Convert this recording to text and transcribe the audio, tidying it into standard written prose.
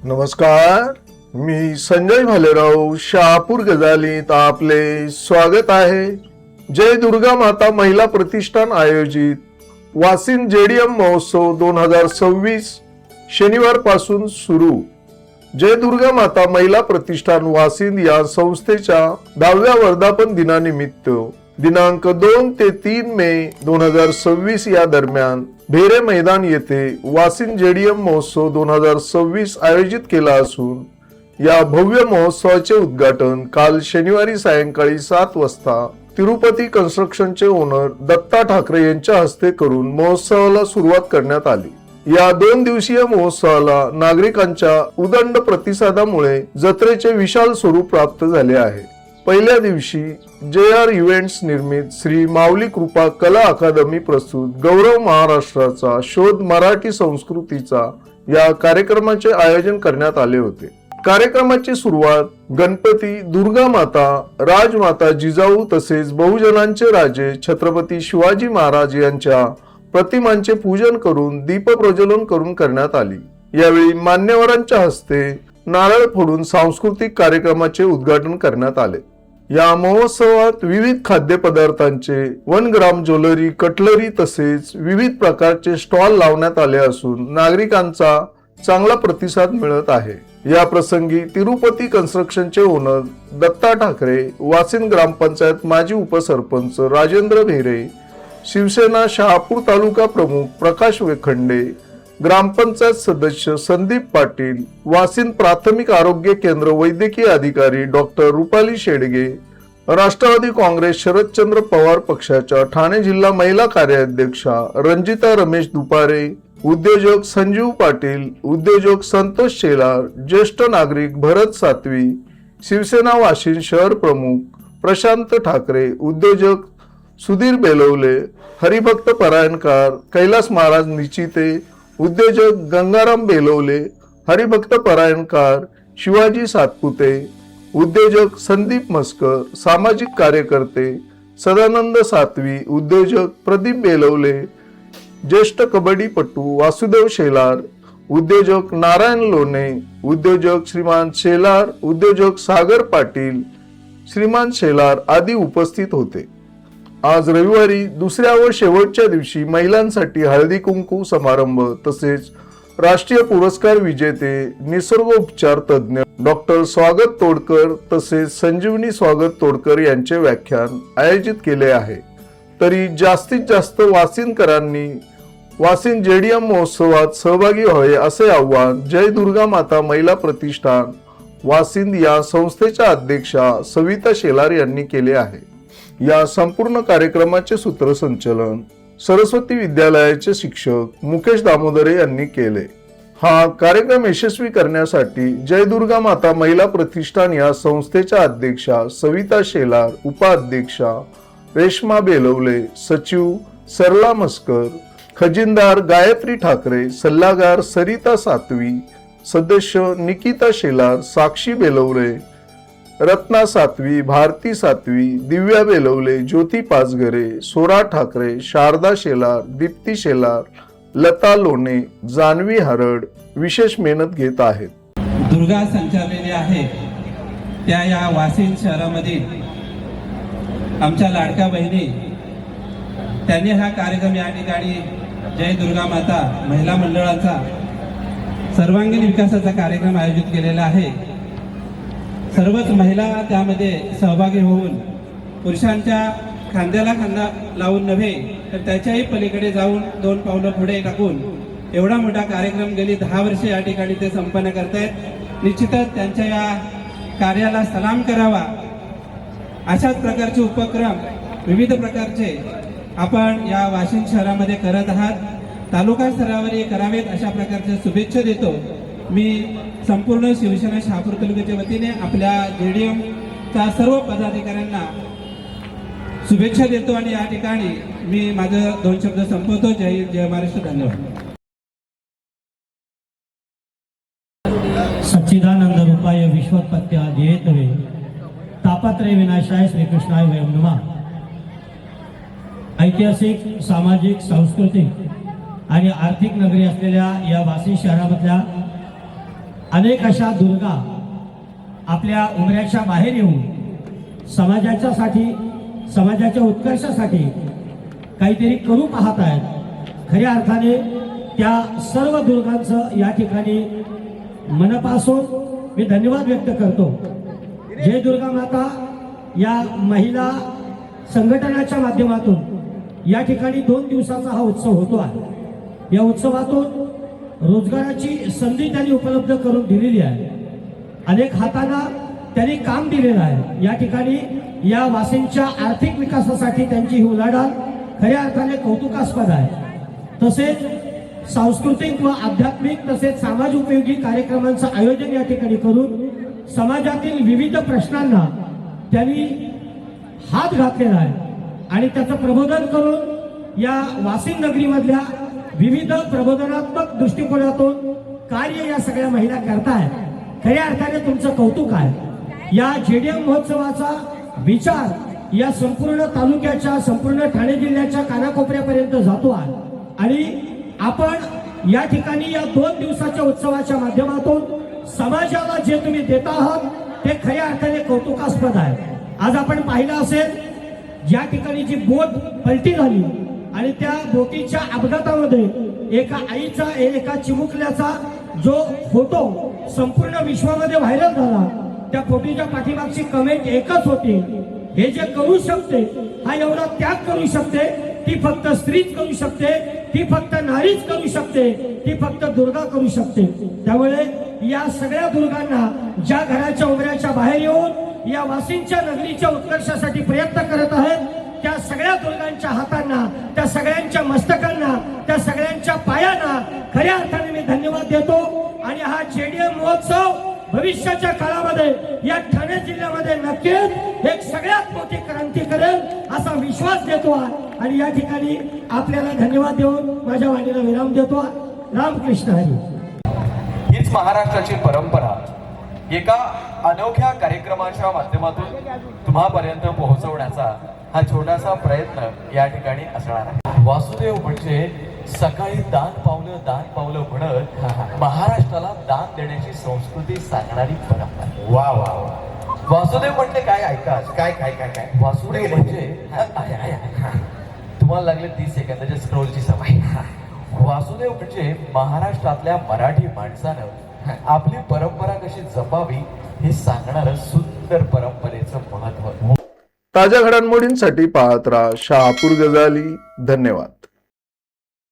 नमस्कार, मी संजय भालेराव शहापूर गजालीत आपले स्वागत आहे। जय दुर्गा माता महिला प्रतिष्ठान आयोजित वासिन जेडीएम महोत्सव 2026 शनिवार पासून सुरू। जय दुर्गा माता महिला प्रतिष्ठान वासिन या संस्थेच्या 10व्या वर्धापन दिनानिमित्त दिनांक 2 ते 3 मे 2026 या दरम्यान भेरे मैदान येथे वासिन जेडीएम महोत्सव 2026 आयोजित केला असून या भव्य महोत्सवाचे उद्घाटन काल शनिवारी सायंकाळी 7 वाजता तिरुपती कन्स्ट्रक्शनचे ओनर दत्ता ठाकरे यांच्या हस्ते करून महोत्सवाला सुरुवात करण्यात आली। या 2 दिवसीय महोत्सवाला नागरिकांच्या उदंड प्रतिसादामुळे जत्रेचे विशाल स्वरूप प्राप्त झाले आहे। पहिल्या दिवशी JR इव्हेंट्स निर्मित श्री माऊली कृपा कला अकादमी प्रस्तुत गौरव महाराष्ट्राचा शोध मराठी संस्कृतीचा या कार्यक्रमाचे आयोजन करण्यात आले होते। कार्यक्रमाची सुरुवात गणपती, दुर्गा माता, राजमाता जिजाऊ तसेच बहुजनांचे राजे छत्रपती शिवाजी महाराज यांच्या प्रतिमांचे पूजन करून दीप प्रज्वलन करून करण्यात आली। यावेळी मान्यवरांच्या हस्ते नारळ फोडून सांस्कृतिक कार्यक्रमाचे उद्घाटन करण्यात आले। या महोत्सवात विविध खाद्यपदार्थांचे 1 ग्राम ज्वेलरी, कटलरी तसेच विविध प्रकारचे स्टॉल लावण्यात आले असून नागरिकांचा चांगला प्रतिसाद मिळत आहे। या प्रसंगी तिरुपती कन्स्ट्रक्शनचे ओनर दत्ता ठाकरे, वासिन ग्रामपंचायत माजी उपसरपंच राजेंद्र भेरे, शिवसेना शहापूर तालुका प्रमुख प्रकाश वेखंडे, ग्रामपंचायत सदस्य संदीप पाटील, वासिन प्राथमिक आरोग्य केंद्र वैद्यकीय अधिकारी डॉक्टर रुपाली शेडगे, राष्ट्रवादी काँग्रेस शरदचंद्र पवार पक्षाच्या ठाणे जिल्हा महिला कार्याध्यक्षा रंजिता रमेश दुपारे, उद्योजक संजीव पाटील, उद्योजक संतोष शेलार, ज्येष्ठ नागरिक भरत सातवी, शिवसेना वाशिम शहर प्रमुख प्रशांत ठाकरे, उद्योजक सुधीर बेलवले, हरिभक्त परायणकार कैलास महाराज निचिते, उद्योजक गंगाराम बेलवले, हरिभक्त परायणकार शिवाजी सातपुते, उद्योजक संदीप मस्कर, सामाजिक कार्यकर्ते सदानंद सातवी, उद्योजक प्रदीप बेलवले, ज्येष्ठ कबड्डीपटू वासुदेव शेलार, उद्योजक नारायण लोणे, उद्योजक श्रीमान शेलार, उद्योजक सागर पाटील, श्रीमान शेलार आदी उपस्थित होते। आज रविवारी दुसऱ्या व शेवटच्या दिवशी महिलांसाठी हळदी कुंकू समारंभ तसेच राष्ट्रीय पुरस्कार विजेते निसर्गोपचार तज्ञ डॉक्टर स्वागत तोडकर तसेच संजीवनी स्वागत तोडकर यांचे व्याख्यान आयोजित केले आहे। तरी जास्तीत जास्त वासिनकरांनी वासिन जेडीएम महोत्सवात सहभागी व्हावे असे आवाहन जय दुर्गा माता महिला प्रतिष्ठान वासिन या संस्थेच्या अध्यक्षा सविता शेलार यांनी केले आहे। या संपूर्ण कार्यक्रमाचे सूत्रसंचालन सरस्वती विद्यालयाचे शिक्षक मुकेश दामोदरे यांनी केले। हा कार्यक्रम यशस्वी करण्यासाठी जय दुर्गा माता महिला प्रतिष्ठान या संस्थेच्या अध्यक्षा सविता शेलार, उपाध्यक्षा रेश्मा बेलवले, सचिव सरला मस्कर, खजिनदार गायत्री ठाकरे, सल्लागार सरिता सातवी, सदस्य निकिता शेलार, साक्षी बेलवले, रत्ना सातवी, भारती सातवी, दिव्या बेलवले, ज्योती पाचघरे, सोरा ठाकरे, शारदा शेलार, दीप्ती शेलार, लता लोणे, जान्हवी हरड विशेष मेहनत घेत आहेत। दुर्गा संचारलेली आहे त्या या वासिन शहरामधील आमच्या लाडक्या बहिणी त्यांनी हा कार्यक्रम या ठिकाणी जय दुर्गा माता महिला मंडळाचा सर्वांगीण विकासाचा कार्यक्रम आयोजित केलेला आहे। सर्वच महिला त्यामध्ये सहभागी होऊन पुरुषांच्या खांद्याला खांदा लावून नव्हे तर त्याच्याही पलीकडे जाऊन 2 पावलं पुढे टाकून एवढा मोठा कार्यक्रम गेली 10 वर्षे या ठिकाणी ते संपन्न करतायत। निश्चितच त्यांच्या या कार्याला सलाम करावा। अशाच प्रकारचे उपक्रम विविध प्रकारचे आपण या वाशिम शहरामध्ये करत आहात। तालुका स्तरावरही करावेत अशा प्रकारच्या शुभेच्छा देतो। मी संपूर्ण शिवसेना शहापूर तालुक्याच्या वतीने आपल्या जेडीएमच्या सर्व पदाधिकाऱ्यांना शुभेच्छा देतो आणि या ठिकाणी मी माझे 2 शब्द संपवतो। जय हिंद, जय महाराष्ट्र, धन्यवाद। सच्चिदानंद रूपाय विश्वोत्पत्त्या जयेतवे तापत्रय विनाशाय श्रीकृष्णाय वयं नमः। ऐतिहासिक, सामाजिक, सांस्कृतिक आणि आर्थिक नगरी असलेल्या या वाशिम शहरामधल्या अनेक अशा दुर्गा आपल्या उमऱ्याच्या बाहेर येऊन समाजाच्या उत्कर्षासाठी काहीतरी करू पाहत आहेत। खऱ्या अर्थाने त्या सर्व दुर्गांचं या ठिकाणी मनापासून मी धन्यवाद व्यक्त करतो। जय दुर्गा माता या महिला संघटनाच्या माध्यमातून या ठिकाणी 2 दिवसाचा हा उत्सव होतो आहे। या उत्सवातून रोजगाराची संधी त्यांनी उपलब्ध करून दिलेली आहे। अनेक हातांना त्यांनी काम दिलेलं आहे। या ठिकाणी या वासींच्या आर्थिक विकासासाठी त्यांची ही उलाढाल खऱ्या अर्थाने कौतुकास्पद आहे। तसेच सांस्कृतिक व आध्यात्मिक तसेच समाज उपयोगी कार्यक्रमांचं आयोजन या ठिकाणी करून समाजातील विविध प्रश्नांना त्यांनी हात घातलेला आहे आणि त्याचं प्रबोधन करून या वाशिम नगरीमधल्या विविध प्रबोधनात्मक दृष्टिकोनातून कार्य या सगळ्या महिला करतायत। खऱ्या अर्थाने तुमचं कौतुक आहे। या जेडीएम महोत्सवाचा विचार या संपूर्ण तालुक्याच्या संपूर्ण ठाणे जिल्ह्याच्या कानाकोपऱ्यापर्यंत जातो आहे आणि आपण या ठिकाणी या 2 दिवसाच्या उत्सवाच्या माध्यमातून समाजाला जे तुम्ही देता आहात ते खऱ्या अर्थाने कौतुकास्पद आहे। आज आपण पाहिलं असेल ज्या ठिकाणी जी बोट पलटी झाली आणि त्या बोटीच्या अपघातामध्ये एका आईचा एका चिमुकल्याचा जो फोटो संपूर्ण विश्वामध्ये व्हायरल झाला, त्या फोटोच्या पाठीमागची कमेंट एकच होती, हे जे करू शकते, हा एवढा त्याग करू शकते, ती फक्त स्त्रीच करू शकते, ती फक्त नारीच करू शकते, ती फक्त दुर्गा करू शकते। त्यामुळे या सगळ्या दुर्गांना ज्या घराच्या उमऱ्याच्या बाहेर येऊन या वाशिमच्या नगरीच्या उत्कर्षासाठी प्रयत्न करत आहेत, त्या सगळ्या दुर्गांच्या हातांना, त्या सगळ्यांच्या मस्तकांना, त्या सगळ्यांच्या पायांना खऱ्या अर्थाने मी धन्यवाद देतो। आणि हा जेडीएम महोत्सव भविष्याच्या काळामध्ये या ठाणे जिल्ह्यामध्ये नक्कीच एक सगळ्यात मोठी क्रांती करेल असा विश्वास देतो आणि या ठिकाणी आपल्याला धन्यवाद देऊन माझ्या वाणीला विराम देतो। रामकृष्ण हरी। हीच महाराष्ट्राची परंपरा एका अनोख्या कार्यक्रमाच्या माध्यमातून तुम्हापर्यंत पोहोचवण्याचा हा छोटासा प्रयत्न या ठिकाणी असणार आहे। वासुदेव म्हणजे सकाळी दान पावलं म्हणत महाराष्ट्राला दान देण्याची संस्कृती सांगणारी परंपरा। वा वा वा, वासुदेव म्हणजे काय ऐका, काय काय काय काय वासुदेव म्हणजे तुम्हाला लागले 30 सेकंदाच्या स्क्रोलची सवय। वासुदेव म्हणजे महाराष्ट्रातल्या मराठी माणसानं आपली परंपरा कशी जपावी हे सांगणारं सुंदर परंपरेचं महत्व। ताज्या घडामोडींसाठी पाहत राहा शहापूर गजाली। धन्यवाद।